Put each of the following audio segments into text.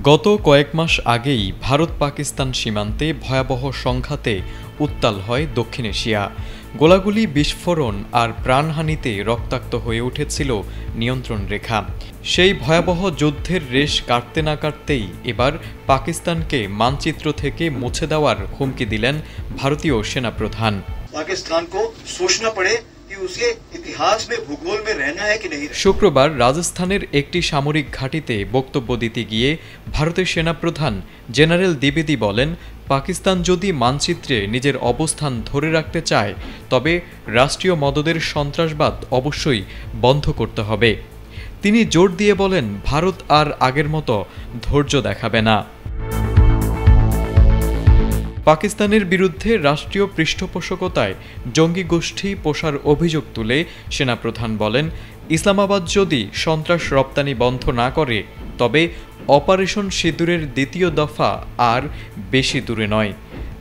গত কয়েক মাস আগেই ভারত পাকিস্তান সীমান্তে ভয়াবহ সংঘাতে উত্তাল হয় দক্ষিণ এশিয়া। গোলাগুলি, বিস্ফোরণ আর প্রাণহানিতে রক্তাক্ত হয়ে উঠেছিল নিয়ন্ত্রণ রেখা। সেই ভয়াবহ যুদ্ধের রেশ কাটতে না কাটতেই এবার পাকিস্তানকে মানচিত্র থেকে মুছে দেওয়ার হুমকি দিলেন ভারতীয় সেনাপ্রধান। শুক্রবার রাজস্থানের একটি সামরিক ঘাঁটিতে বক্তব্য দিতে গিয়ে ভারতের সেনাপ্রধান জেনারেল দ্বিবেদী বলেন, পাকিস্তান যদি মানচিত্রে নিজের অবস্থান ধরে রাখতে চায় তবে রাষ্ট্রীয় মদদের সন্ত্রাসবাদ অবশ্যই বন্ধ করতে হবে। তিনি জোর দিয়ে বলেন, ভারত আর আগের মতো ধৈর্য দেখাবে না। পাকিস্তানের বিরুদ্ধে রাষ্ট্রীয় পৃষ্ঠপোষকতায় জঙ্গি গোষ্ঠী পোষার অভিযোগ তুলে সেনাপ্রধান বলেন, ইসলামাবাদ যদি সন্ত্রাস রপ্তানি বন্ধ না করে তবে অপারেশন সিঁদুরের দ্বিতীয় দফা আর বেশি দূরে নয়।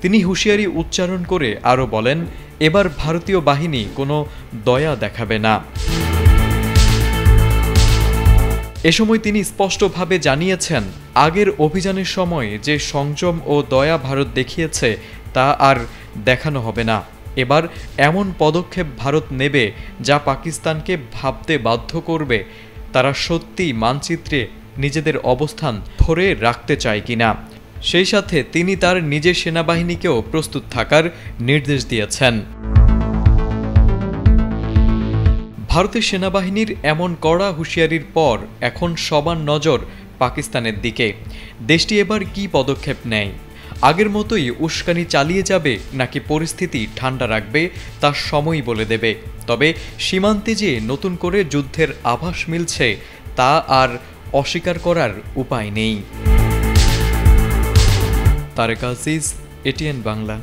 তিনি হুঁশিয়ারি উচ্চারণ করে আরও বলেন, এবার ভারতীয় বাহিনী কোনো দয়া দেখাবে না। এ সময় তিনি স্পষ্টভাবে জানিয়েছেন, আগের অভিযানের সময় যে সংযম ও দয়া ভারত দেখিয়েছে তা আর দেখানো হবে না। এবার এমন পদক্ষেপ ভারত নেবে যা পাকিস্তানকে ভাবতে বাধ্য করবে তারা সত্যিই মানচিত্রে নিজেদের অবস্থান ধরে রাখতে চায় কিনা। সেই সাথে তিনি তার নিজের সেনাবাহিনীকেও প্রস্তুত থাকার নির্দেশ দিয়েছেন। ভারতের সেনাবাহিনীর এমন কড়া হুঁশিয়ারির পর এখন সবার নজর পাকিস্তানের দিকে। দেশটি এবার কী পদক্ষেপ নেয়? আগের মতোই উস্কানি চালিয়ে যাবে নাকি পরিস্থিতি ঠান্ডা রাখবে তা সময়ই বলে দেবে। তবে সীমান্তে যে নতুন করে যুদ্ধের আভাস মিলছে তা আর অস্বীকার করার উপায় নেই। তারেক আজিজ, এটিএন বাংলা।